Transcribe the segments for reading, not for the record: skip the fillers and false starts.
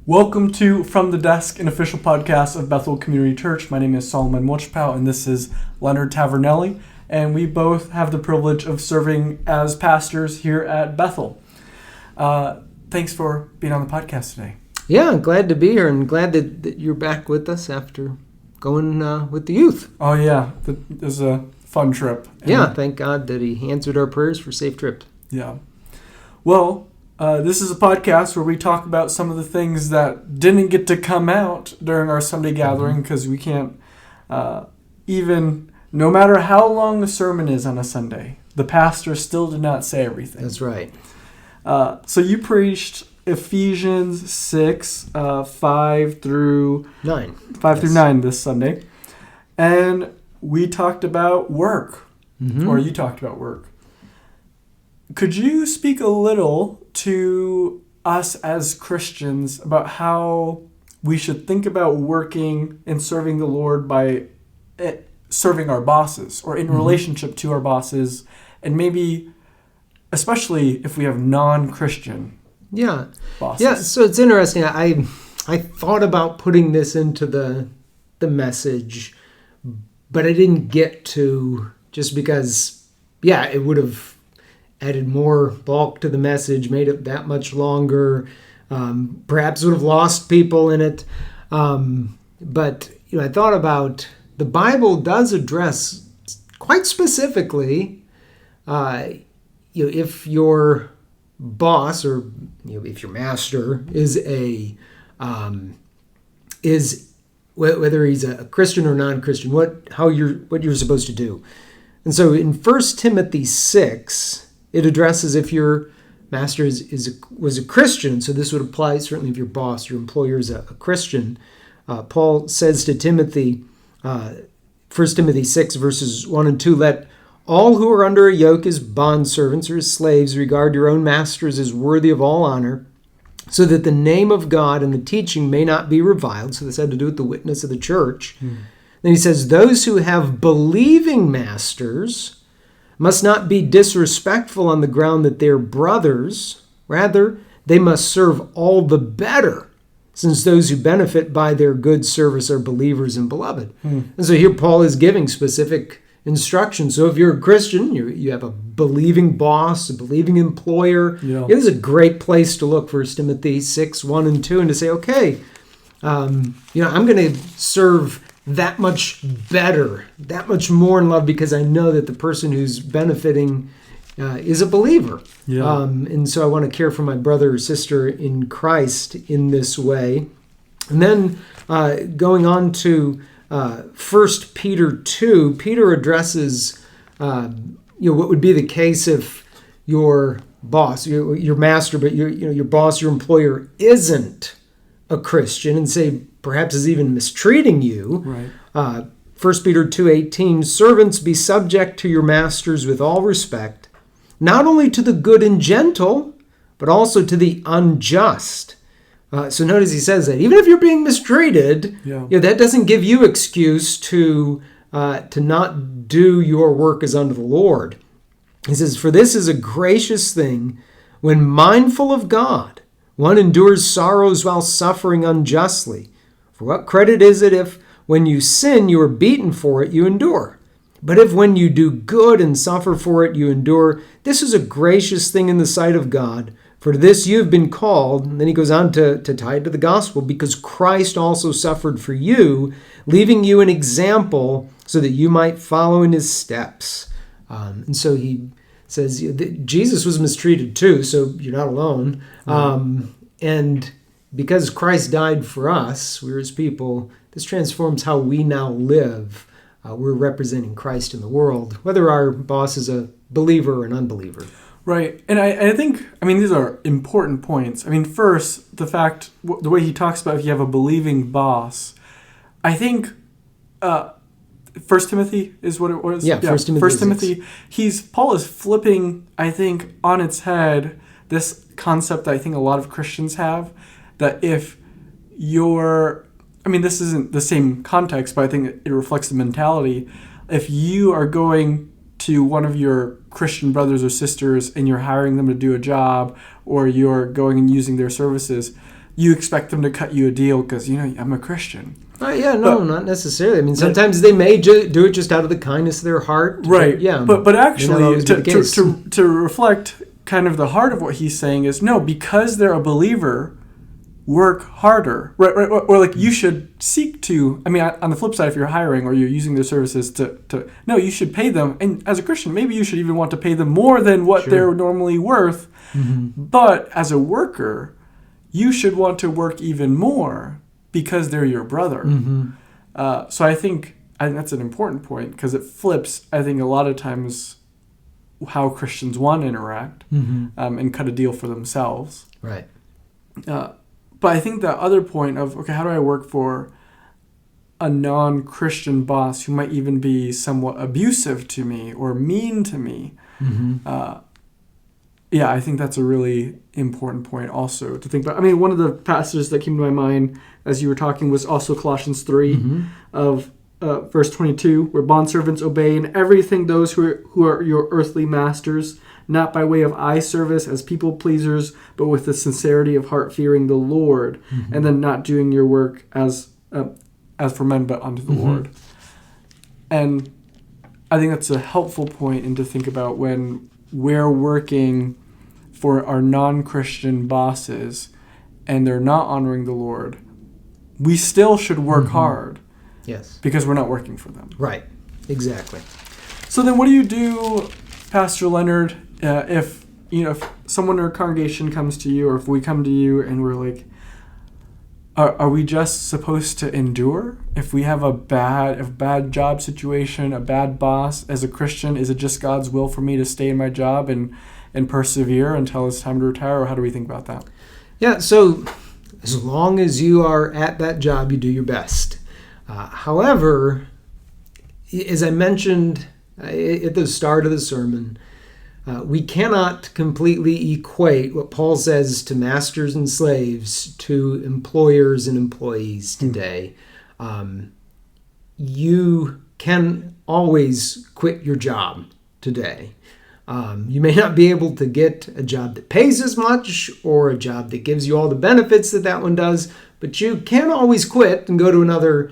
Welcome to From the Desk, an official podcast of Bethel Community Church. My name is Solomon Wilchpow, and this is Leonard Tavernelli, and we both have the privilege of serving as pastors here at Bethel. Thanks for being on the podcast today. Yeah, I'm glad to be here, and glad that you're back with us after going with the youth. Oh, yeah. It was a fun trip. Yeah, thank God that he answered our prayers for a safe trip. Yeah. Well, this is a podcast where we talk about some of the things that didn't get to come out during our Sunday gathering because we can't even, no matter how long the sermon is on a Sunday, the pastor still did not say everything. That's right. So you preached Ephesians 6, 5 through 9. 5 through 9 this Sunday. And we talked about work, or you talked about work. Could you speak a little to us as Christians about how we should think about working and serving the Lord by serving our bosses or in relationship to our bosses, and maybe especially if we have non-Christian bosses? Yeah, so it's interesting. I thought about putting this into the message, but I didn't get to, just because, it would have added more bulk to the message, made it that much longer, perhaps would have lost people in it. But I thought about, the Bible does address quite specifically, if your boss or if your master is whether he's a Christian or non-Christian, what you're supposed to do. And so in 1 Timothy 6, it addresses if your master was a Christian. So this would apply certainly if your boss, your employer is a Christian. Paul says to Timothy, 1 Timothy 6, verses 1 and 2, let all who are under a yoke as bondservants or as slaves regard your own masters as worthy of all honor, so that the name of God and the teaching may not be reviled. So this had to do with the witness of the church. Then he says, those who have believing masters must not be disrespectful on the ground that they're brothers. Rather, they must serve all the better, since those who benefit by their good service are believers and beloved. And so here Paul is giving specific instructions. So if you're a Christian, you have a believing boss, a believing employer, this is a great place to look, 1 Timothy 6, 1 and 2, and to say, okay, I'm going to serve that much better, that much more in love, because I know that the person who's benefiting is a believer. And so I want to care for my brother or sister in Christ in this way. And then going on to 1 Peter 2, Peter addresses what would be the case if your boss, your master, but your boss, your employer isn't a Christian, and say perhaps is even mistreating you. Right. 1 Peter 2:18, servants, be subject to your masters with all respect, not only to the good and gentle, but also to the unjust. So notice he says that even if you're being mistreated, that doesn't give you excuse to not do your work as unto the Lord. He says, for this is a gracious thing when mindful of God, one endures sorrows while suffering unjustly. For what credit is it if, when you sin, you are beaten for it, you endure? But if when you do good and suffer for it, you endure, this is a gracious thing in the sight of God. For to this you have been called. And then he goes on to tie it to the gospel, because Christ also suffered for you, leaving you an example so that you might follow in his steps. And so he says Jesus was mistreated too, so you're not alone. And because Christ died for us, we're his people, this transforms how we now live. We're representing Christ in the world, whether our boss is a believer or an unbeliever. Right. And I think, these are important points. First, the way he talks about if you have a believing boss, I think 1 Timothy is what it was? Yeah, 1 Timothy. Paul is flipping, I think, on its head this concept that I think a lot of Christians have, that if you're, this isn't the same context, but I think it reflects the mentality. If you are going to one of your Christian brothers or sisters and you're hiring them to do a job, or you're going and using their services, you expect them to cut you a deal because, I'm a Christian. Not necessarily. I mean, sometimes they may do it just out of the kindness of their heart. Right. But actually, to reflect kind of the heart of what he's saying is, no, because they're a believer, work harder. Right. Or like you should seek to, on the flip side, if you're hiring or you're using their services no, you should pay them. And as a Christian, maybe you should even want to pay them more than what they're normally worth. Mm-hmm. But as a worker, you should want to work even more because they're your brother. Mm-hmm. So I think that's an important point because it flips, I think, a lot of times how Christians want to interact and cut a deal for themselves. Right. But I think the other point of, okay, how do I work for a non-Christian boss who might even be somewhat abusive to me or mean to me? Mm-hmm. I think that's a really important point also to think about. One of the passages that came to my mind as you were talking was also Colossians 3 of verse 22, where bondservants obey in everything those who are your earthly masters, not by way of eye service as people pleasers, but with the sincerity of heart fearing the Lord, and then not doing your work as for men, but unto the Lord. And I think that's a helpful point and to think about when we're working for our non-Christian bosses and they're not honoring the Lord, we still should work hard. Yes. Because we're not working for them. Right. Exactly. So then what do you do, Pastor Leonard, if someone in our congregation comes to you or if we come to you and we're like, are we just supposed to endure? If we have a bad job situation, a bad boss as a Christian, is it just God's will for me to stay in my job and persevere until it's time to retire? Or how do we think about that? Yeah, so as long as you are at that job, you do your best. However, as I mentioned at the start of the sermon, we cannot completely equate what Paul says to masters and slaves to employers and employees today. You can always quit your job today. You may not be able to get a job that pays as much or a job that gives you all the benefits that one does, but you can always quit and go to another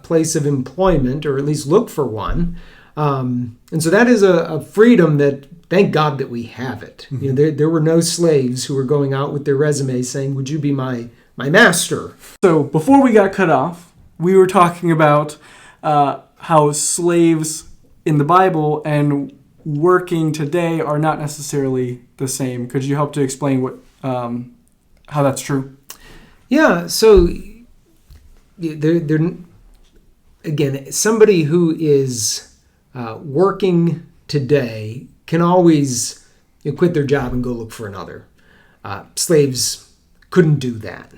place of employment, or at least look for one. And so that is a freedom that, thank God that we have it. Mm-hmm. There were no slaves who were going out with their resumes saying, would you be my master? So before we got cut off, we were talking about how slaves in the Bible and working today are not necessarily the same. Could you help to explain how that's true? Yeah, so they're again, somebody who is working today can always quit their job and go look for another. Slaves couldn't do that.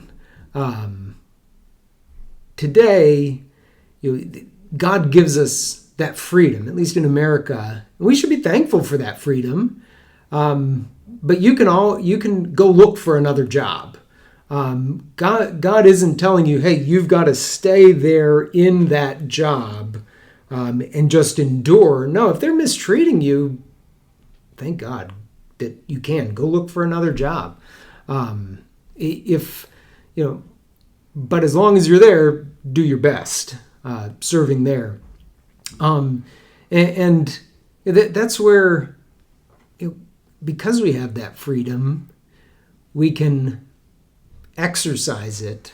Today, God gives us that freedom, at least in America. And we should be thankful for that freedom. But you can go look for another job. God isn't telling you, hey, you've got to stay there in that job and just endure. No, if they're mistreating you, thank God that you can go look for another job. But as long as you're there, do your best serving there. And that's where, because we have that freedom, we can exercise it,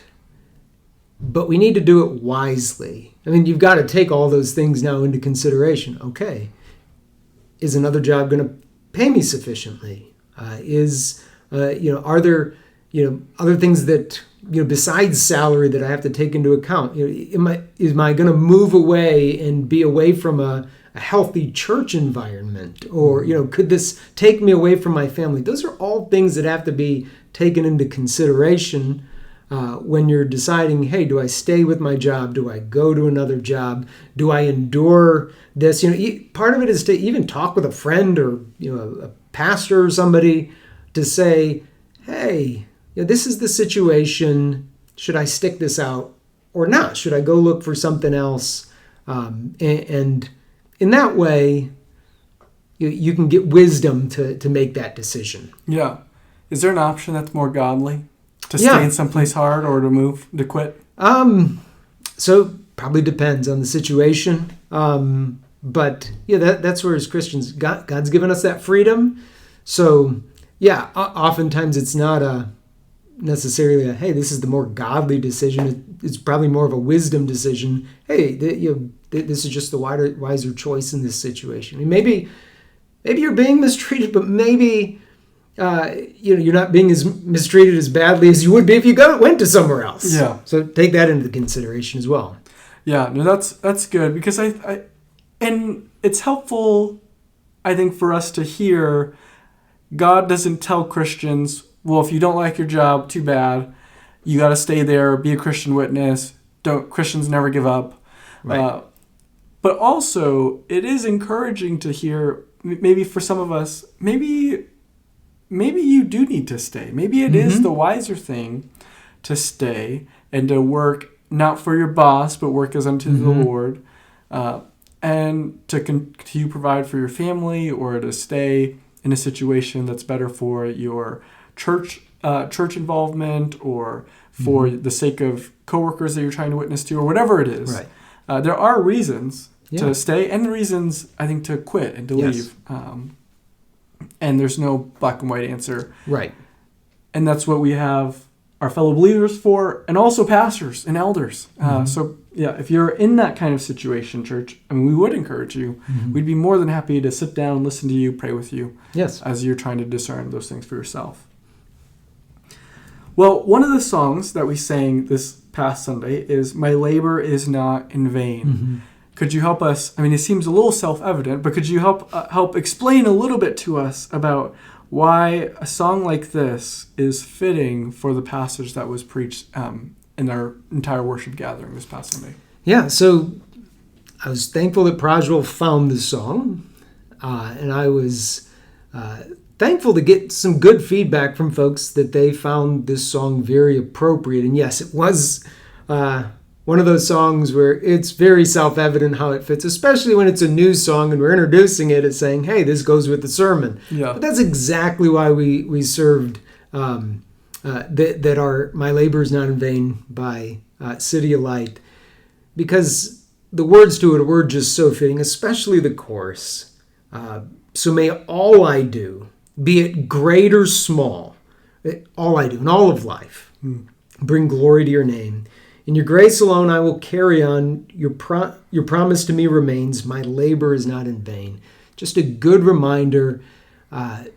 but we need to do it wisely. You've got to take all those things now into consideration. Okay, is another job going to pay me sufficiently? Are there other things that besides salary that I have to take into account? Am I going to move away and be away from a healthy church environment, or could this take me away from my family? Those are all things that have to be taken into consideration when you're deciding, hey, do I stay with my job? Do I go to another job? Do I endure this? Part of it is to even talk with a friend or a pastor or somebody to say, hey, this is the situation. Should I stick this out or not? Should I go look for something else? And in that way, you can get wisdom to make that decision. Yeah. Is there an option that's more godly? to stay in someplace hard or to move, to quit? So probably depends on the situation. But yeah, that's where as Christians, God's given us that freedom. So yeah, oftentimes it's not necessarily hey, this is the more godly decision. It's probably more of a wisdom decision. Hey, this is just the wiser choice in this situation. I mean, maybe you're being mistreated, but maybe you're not being as mistreated as badly as you would be if you went to somewhere else. Yeah. So take that into consideration as well. Yeah, no, that's good, because and it's helpful, I think, for us to hear God doesn't tell Christians, well, if you don't like your job, too bad. You got to stay there, be a Christian witness. Christians never give up. Right. But also, it is encouraging to hear, maybe for some of us, maybe you do need to stay. Maybe it is the wiser thing to stay and to work not for your boss, but work as unto the Lord, and to continue provide for your family, or to stay in a situation that's better for your church involvement, or for the sake of coworkers that you're trying to witness to, or whatever it is. Right. There are reasons to stay, and reasons, I think, to quit and to leave. And there's no black and white answer. Right. And that's what we have our fellow believers for, and also pastors and elders. So yeah, if you're in that kind of situation, church, I mean, we would encourage you. We'd be more than happy to sit down, listen to you, pray with you. Yes. As you're trying to discern those things for yourself. Well, one of the songs that we sang this past Sunday is "My Labor Is Not in Vain." Could you help us? I mean, it seems a little self-evident, but could you help explain a little bit to us about why a song like this is fitting for the passage that was preached in our entire worship gathering this past Sunday? Yeah, so I was thankful that Prajwal found this song, and I was thankful to get some good feedback from folks that they found this song very appropriate. And yes, it was one of those songs where it's very self-evident how it fits, especially when it's a new song and we're introducing it as saying, hey, this goes with the sermon. Yeah. But that's exactly why we served that our My Labor Is Not in Vain by City of Light, because the words to it were just so fitting, especially the chorus. So may all I do, be it great or small, all I do in all of life, bring glory to your name. In your grace alone I will carry on. Your promise to me remains. My labor is not in vain. Just a good reminder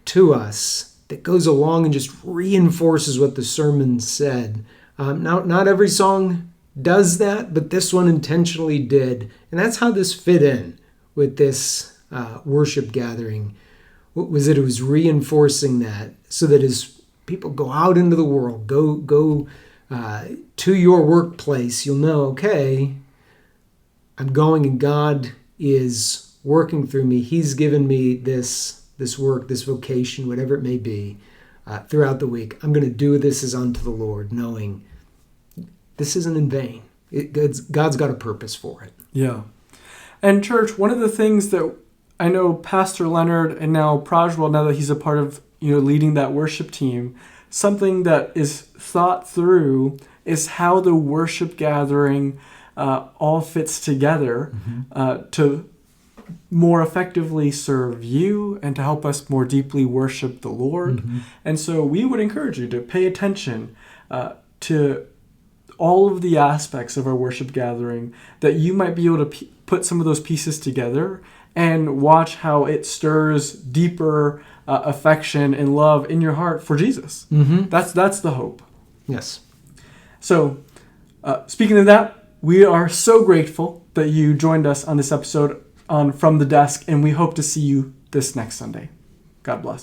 to us that goes along and just reinforces what the sermon said. Not every song does that, but this one intentionally did. And that's how this fit in with this worship gathering. What was it? It was reinforcing that, so that as people go out into the world, go to your workplace, you'll know, okay, I'm going and God is working through me. He's given me this work, this vocation, whatever it may be, throughout the week. I'm going to do this as unto the Lord, knowing this isn't in vain. God's got a purpose for it. Yeah. And church, one of the things that I know Pastor Leonard and now Prajwal, now that he's a part of leading that worship team, something that is thought through is how the worship gathering all fits together to more effectively serve you and to help us more deeply worship the Lord. And so we would encourage you to pay attention to all of the aspects of our worship gathering, that you might be able to put some of those pieces together and watch how it stirs deeper affection and love in your heart for Jesus. That's the hope. Yes. So, speaking of that, we are so grateful that you joined us on this episode on From the Desk, and we hope to see you this next Sunday. God bless.